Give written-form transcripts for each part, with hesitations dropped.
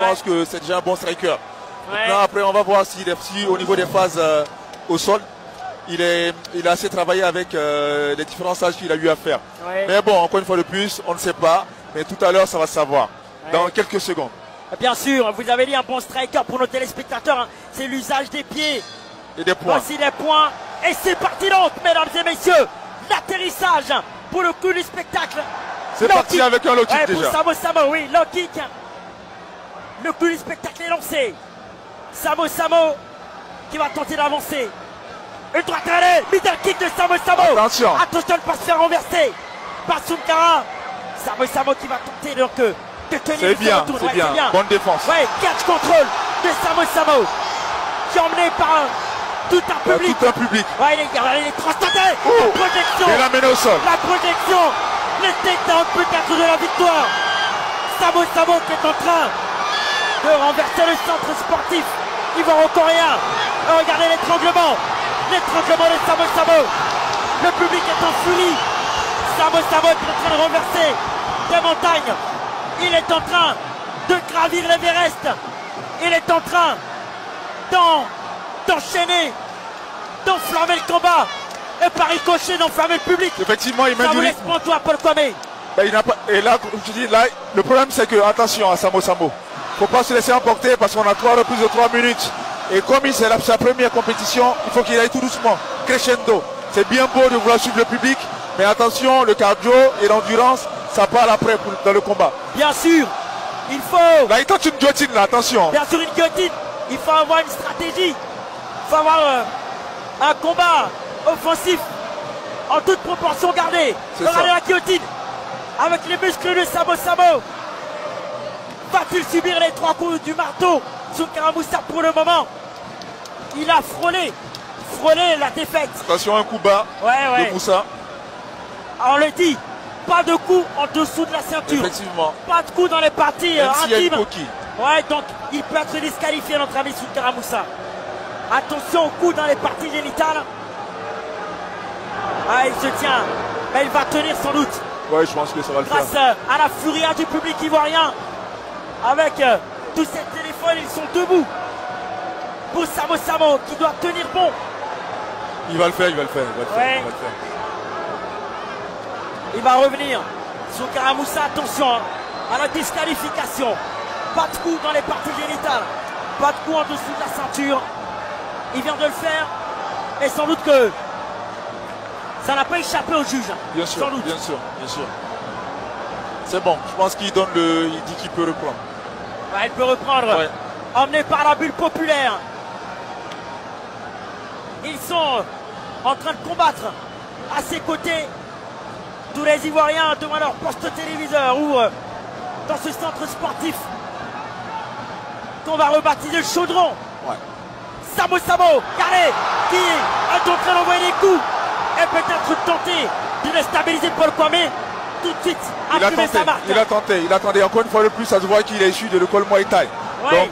Je pense que c'est déjà un bon striker. Maintenant, après, on va voir si au niveau des phases au sol, il a assez travaillé avec les différents stages qu'il a eu à faire. Mais bon, encore une fois de plus, on ne sait pas. Mais tout à l'heure, ça va se savoir. Dans quelques secondes. Bien sûr, vous avez dit un bon striker pour nos téléspectateurs. Hein. C'est l'usage des pieds. Et des points. Voici les points. Et c'est parti donc, mesdames et messieurs. L'atterrissage pour le coup du spectacle. C'est parti avec un low kick déjà. Pour Samo, oui, low kick. Le coup du spectacle est lancé. Samo qui va tenter d'avancer. Une droite allée, middle kick de Samo. Attention de ne pas se faire renverser par Sunkara. Samo qui va tenter donc de tenir. C'est bien, c'est bien. Bonne défense. Catch control de Samo qui est emmené par tout un public. Tout un public. Il est transporté. La projection. Et l'amène au sol. La projection. Le takedown peut-être de la victoire. Samo qui est en train de renverser le centre sportif ivoiro-coréen. Regardez l'étranglement. L'étranglement de Samo. Le public est en furie. Samo est en train de renverser des montagnes. Il est en train de gravir l'Everest. Il est en train d'enchaîner, d'enflammer le combat. Et par ricochet d'enflammer le public. Effectivement, il met ça du vous laisse prendre toi, Paul Kwame. Et là, comme tu dis, là, le problème c'est que, attention à Samo. Faut pas se laisser emporter parce qu'on a 3 reprises de 3 minutes. Et comme c'est sa première compétition, il faut qu'il aille tout doucement, crescendo. C'est bien beau de vouloir suivre le public, mais attention, le cardio et l'endurance, ça part après dans le combat. Bien sûr, il faut... Là, il tente une guillotine, là, attention. Bien sûr, une guillotine. Il faut avoir une stratégie. Il faut avoir un combat offensif en toute proportion gardée. Regardez la guillotine avec les muscles de Samo. Va-t-il subir les 3 coups du marteau sur Karamoussa pour le moment? Il a frôlé la défaite. Attention, un coup bas de Moussa. On le dit, pas de coup en dessous de la ceinture. Effectivement. Pas de coup dans les parties intimes. Donc il peut être disqualifié notre ami Sunkara Moussa. Attention au coup dans les parties génitales. Il se tient, mais il va tenir sans doute. Ouais, je pense que ça va le faire. Grâce à la furie du public ivoirien. Avec tous ces téléphones, ils sont debout. Pour Samo qui doit tenir bon. Il va le faire. Il va revenir. Sunkara Moussa, attention à la disqualification. Pas de coup dans les parties génitales. Pas de coup en dessous de la ceinture. Il vient de le faire. Et sans doute que ça n'a pas échappé au juge. Bien sûr, sans doute. bien sûr. C'est bon. Je pense qu'il dit qu'il peut reprendre. Il peut reprendre. Emmené par la bulle populaire. Ils sont en train de combattre à ses côtés. Tous les Ivoiriens devant leur poste téléviseur ou dans ce centre sportif qu'on va rebaptiser le chaudron. Samo, carré, qui est en train d'envoyer des coups et peut-être tenter de déstabiliser Paul Kwame. Tout de suite, imprimer sa marque. Il a tenté. Encore une fois de plus, ça se voit qu'il est issu de l'école Muay Thai. Donc,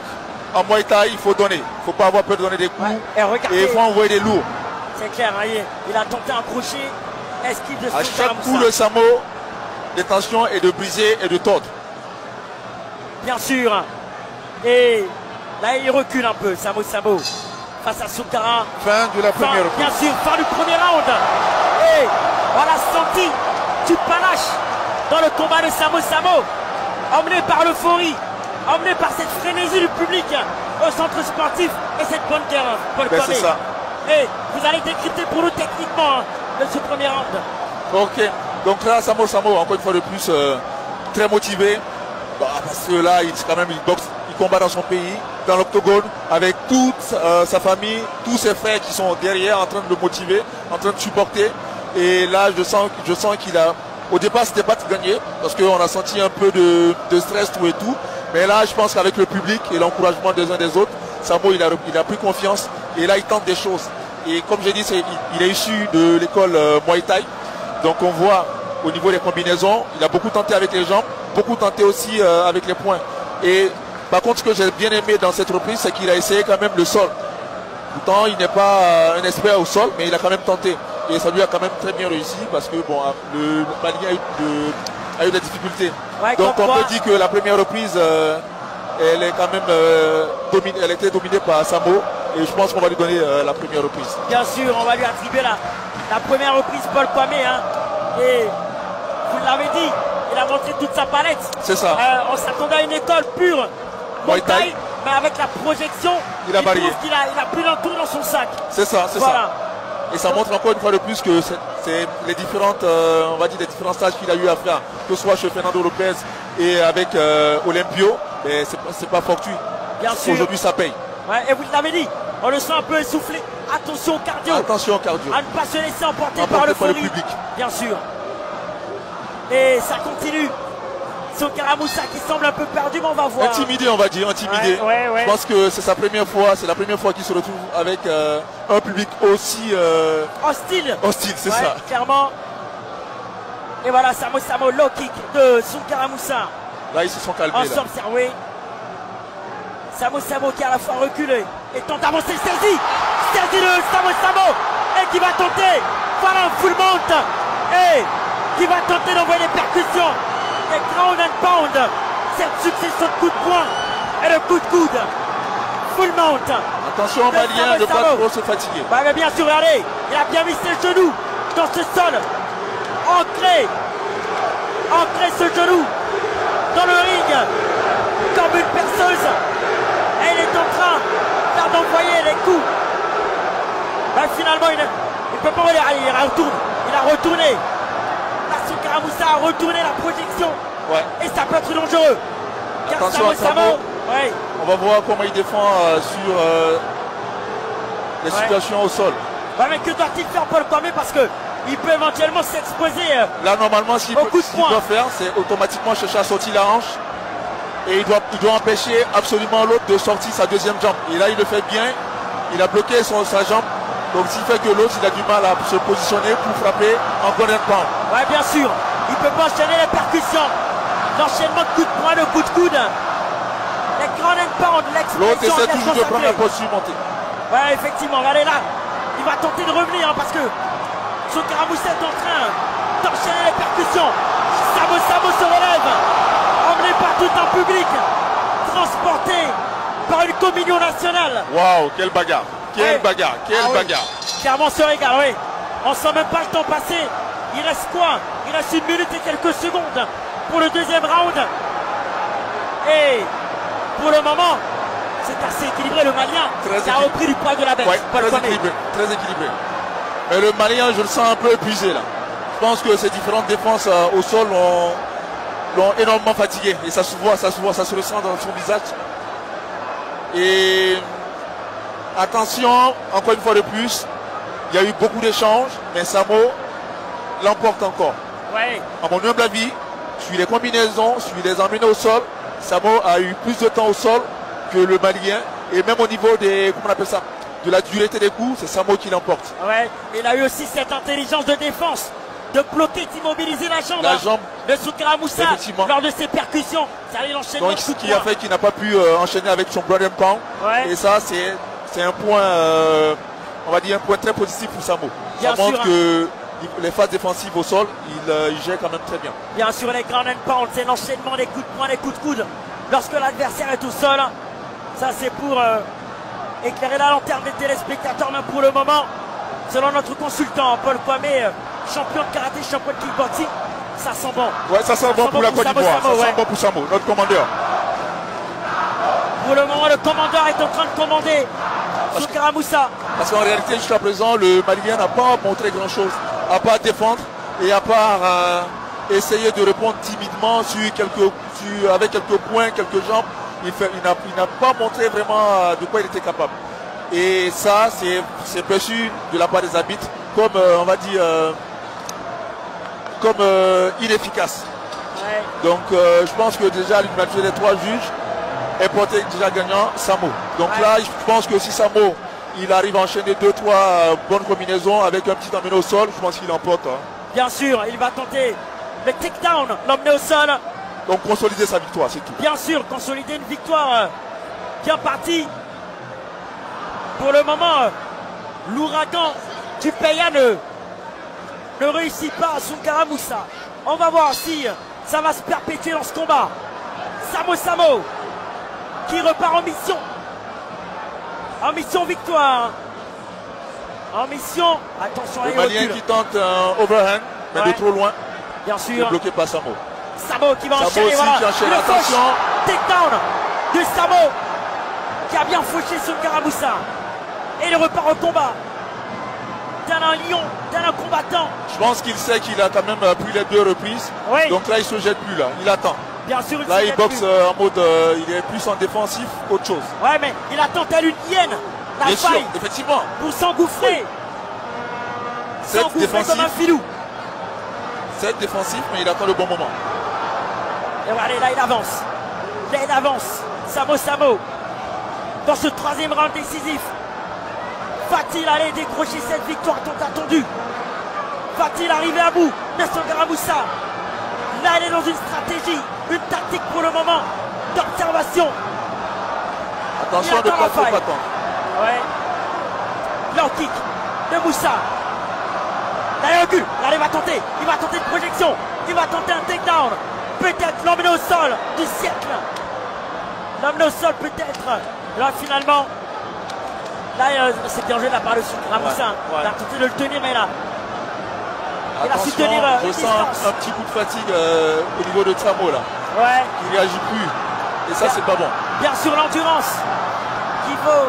en Muay Thai, il faut donner. Il ne faut pas avoir peur de donner des coups. Et il faut envoyer des lourds. C'est clair, il a tenté un crochet. Esquive de à chaque coup de Samo, l'intention est de briser et de tordre. Bien sûr. Et là, il recule un peu, Samo. Face à Sunkara. Fin de la première reprise. Bien sûr, fin du premier round. Et on a senti du panache dans le combat de Samo. Emmené par l'euphorie, emmené par cette frénésie du public au centre sportif et cette bonne guerre, Paul Kwame. C'est ça. Et vous allez décrypter pour nous techniquement de ce premier round. Ok, donc là, Samo, encore une fois de plus, très motivé. Parce que là, il boxe, il combat dans son pays, dans l'octogone, avec toute sa famille, tous ses frères qui sont derrière en train de le motiver, en train de supporter. Et là, je sens qu'il a... Au départ, c'était pas de gagner, parce qu'on a senti un peu de stress, tout et tout. Mais là, je pense qu'avec le public et l'encouragement des uns des autres, Samo, il a pris confiance. Et là, il tente des choses. Et comme j'ai dit, il est issu de l'école Muay Thai. Donc on voit au niveau des combinaisons, il a beaucoup tenté avec les jambes, beaucoup tenté aussi avec les poings. Et par contre, ce que j'ai bien aimé dans cette reprise, c'est qu'il a essayé quand même le sol. Pourtant, il n'est pas un expert au sol, mais il a quand même tenté. Et ça lui a quand même très bien réussi parce que bon, le Malien a eu des difficultés. Donc on peut dire que la première reprise elle est quand même elle était dominée par Samo. Et je pense qu'on va lui donner la première reprise. Bien sûr, on va lui attribuer la première reprise Paul Kwame. Hein. Et vous l'avez dit, il a montré toute sa palette. C'est ça. On s'attendait à une école pure, Muay Thai, mais avec la projection, il a varié. Il a plus d'un tour dans son sac. C'est ça, c'est ça. Et ça montre encore une fois de plus que c'est les différentes, on va dire les différents stages qu'il a eu à faire, que ce soit chez Fernando Lopez et avec Olympio, mais c'est pas fortuit. Bien sûr. Aujourd'hui, ça paye. Ouais, et vous l'avez dit, on le sent un peu essoufflé. Attention au cardio. Attention au cardio. À ne pas se laisser emporter par le public. Bien sûr. Et ça continue. Soukara Moussa qui semble un peu perdu, mais on va voir. Intimidé, on va dire, intimidé. Ouais. Je pense que c'est sa première fois, c'est la première fois qu'il se retrouve avec un public aussi hostile. Hostile, c'est ça. Clairement. Et voilà, Samo, low kick de Soukara Moussa. Là, ils se sont calmés. Ensemble, servé. Samo qui a à la fois reculé et tente d'avancer, saisi de Samo et qui va tenter, voilà un full mount et qui va tenter d'envoyer les percussions, les ground and pound, cette succession de coups de poing et de coups de coude, full mount. Attention au Malien de ne pas trop se fatiguer. Bah, mais bien sûr, regardez, il a bien mis ses genoux dans ce sol, ancré ce genou dans le ring comme une perceuse. Et il est en train d'envoyer les coups. Ben, finalement, il ne peut pas aller. Il a retourné. La Soukara Moussa a retourné la projection. Ouais. Et ça peut être dangereux. Car attention à Samo. Ouais. On va voir comment il défend sur les situations au sol. Ouais, mais que doit-il faire Paul Kwame, parce que il peut éventuellement s'exposer. Là, normalement, ce qu'il doit faire, c'est automatiquement chercher à sortir la hanche. Et il doit empêcher absolument l'autre de sortir sa deuxième jambe. Et là, il le fait bien. Il a bloqué sa jambe. Donc, ce qui fait que l'autre, il a du mal à se positionner pour frapper en ground and pound. Ouais, bien sûr. Il ne peut pas enchaîner les percussions. L'enchaînement de coups de poing, de coups de coude. Les ground and pound, l'expression. L'autre essaie toujours de prendre la posture montée. Ouais, effectivement. Regardez là. Il va tenter de revenir parce que Soukara Moussa est en train d'enchaîner les percussions. Samo se relève. Emmené par tout un public, transporté par une communion nationale. Waouh, quelle bagarre, quelle bagarre. Clairement, se régale, oui. On sent même pas le temps passer. Il reste quoi? Il reste 1 minute et quelques secondes pour le deuxième round. Et pour le moment, c'est assez équilibré. Le Malien qui a repris du poids de la bête. Ouais, très équilibré. Mais le Malien, je le sens un peu épuisé là. Je pense que ces différentes défenses au sol l'ont énormément fatigué. Et ça se voit, ça se ressent dans son visage. Et attention, encore une fois de plus, il y a eu beaucoup d'échanges, mais Samo l'emporte encore. Ouais. À mon humble avis, sur les combinaisons, sur les emmenés au sol, Samo a eu plus de temps au sol que le Malien. Et même au niveau des, comment on appelle ça, de la dureté des coups, c'est Samo qui l'emporte. Ouais, il a eu aussi cette intelligence de défense, de bloquer, d'immobiliser la jambe de Soukara Moussa lors de ses percussions. Ça allait l'enchaîner. Donc ce qui a fait qu'il n'a pas pu enchaîner avec son ground and pound. Ouais. Et ça, c'est un point, on va dire un point très positif pour Samo. Bien ça montre sûr, que les phases défensives au sol, il gère quand même très bien. Bien sûr, les ground and pound, c'est l'enchaînement des coups de poing, des coups de coude. Lorsque l'adversaire est au sol, ça c'est pour éclairer la lanterne des téléspectateurs. Mais pour le moment, selon notre consultant Paul Kwame, champion de karaté, champion de kickboxing, ça sent bon. Ouais, ça sent bon pour la Côte d'Ivoire. Ça sent bon pour Samo, notre commandeur. Pour le moment, le commandeur est en train de commander Soukara Moussa. Parce qu'en réalité, jusqu'à présent, le Malien n'a pas montré grand-chose, à part défendre et à part essayer de répondre timidement avec quelques points, quelques jambes. Il n'a pas montré vraiment de quoi il était capable. Et ça, c'est perçu de la part des arbitres comme, on va dire, comme inefficace. Ouais. Donc, je pense que déjà l'unanimité des 3 juges est porté déjà gagnant Samo. Donc là, je pense que si Samo, il arrive à enchaîner 2-3 bonnes combinaisons avec un petit emmené au sol, je pense qu'il emporte. Hein. Bien sûr, il va tenter le takedown, l'emmener au sol. Donc consolider sa victoire, c'est tout. Bien sûr, consolider une victoire bien partie. Pour le moment, l'ouragan du Peya ne réussit pas à Soukara Moussa. On va voir si ça va se perpétuer dans ce combat. Samo qui repart en mission. En mission victoire. En mission, attention, Le Malien qui tente un overhand, mais de trop loin. Bien sûr. Bloqué par Samo. Samo qui va Samo enchaîner, aussi voilà. qui enchaîne, Le attention. takedown de Samo qui a bien fauché sur Garamoussa. Et il repart au combat. Tel un lion, tel un combattant. Je pense qu'il sait qu'il a quand même pris les 2 reprises. Oui. Donc là, il se jette plus là. Il attend. Bien sûr, Là, il boxe en mode. Il est plus en défensif qu'autre chose. Ouais, mais il attend telle une hyène. La Bien sûr, faille effectivement. pour s'engouffrer. C'est S'engouffrer défensif. comme un filou. C'est défensif, mais il attend le bon moment. Et voilà, là, il avance. Là, il avance. Samo. Dans ce 3e round décisif. Va-t-il aller décrocher cette victoire tant attendue? Va-t-il arriver à bout? Nestor Garamoussa. Là, il est dans une stratégie, une tactique pour le moment d'observation. Attention de ne pas trop attendre. Ouais. Low kick de Moussa. Là, il recule. Là, il va tenter une projection. Il va tenter un takedown. Peut-être l'emmener au sol du siècle. L'emmener au sol peut-être. Là, finalement, là, c'est bien joué de la part de Garamoussa. Ouais. Il a tenté de le tenir, mais là, il a su Attention, tenir je une sens distance. un petit coup de fatigue au niveau de Samo là. Ouais. Il réagit plus. Et ça, c'est pas bon. Bien sûr, l'endurance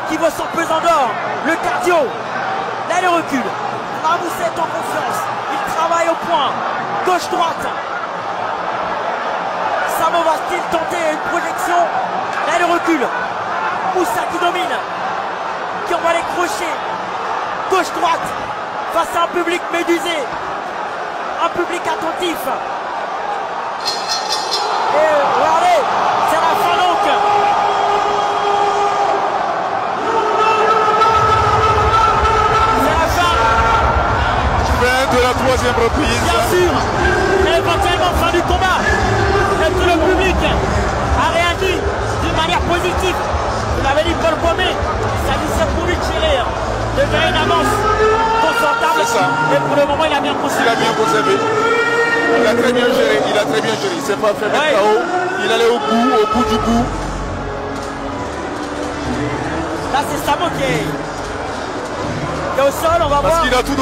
qui vaut son pesant d'or. Le cardio. Là, il recule. Garamoussa est en confiance. Il travaille au point. Gauche-droite. Samo va-t-il tenter une projection? Là, il recule. Moussa qui domine. Qui envoie les crochets. Gauche-droite. Face à un public médusé. Un public attentif. Et regardez, c'est la fin donc. C'est la fin. Fin de la 3e reprise. Bien sûr. Et éventuellement fin du combat. Et tout le public a réagi d'une manière positive. Vous l'avez dit Paul Pomé, il s'agissait pour lui de gérer une avance confortable. C'est ça. Et pour le moment, il a bien Il conservé. a bien conservé. Il a très bien géré. Il s'est pas fait mettre Ouais. KO. Il allait au bout du bout. Là, c'est Samo qui est au sol, on va Parce voir. qu'il a tout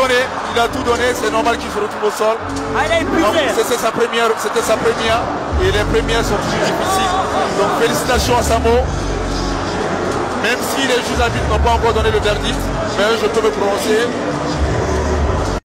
donné. C'est normal qu'il se retrouve au sol. Ah, il a Donc, épuisé. c'était sa première. Et les premières sont toujours difficiles. Donc félicitations à Samo. Même si les juges arbitres n'ont pas encore donné le verdict, mais je peux me prononcer.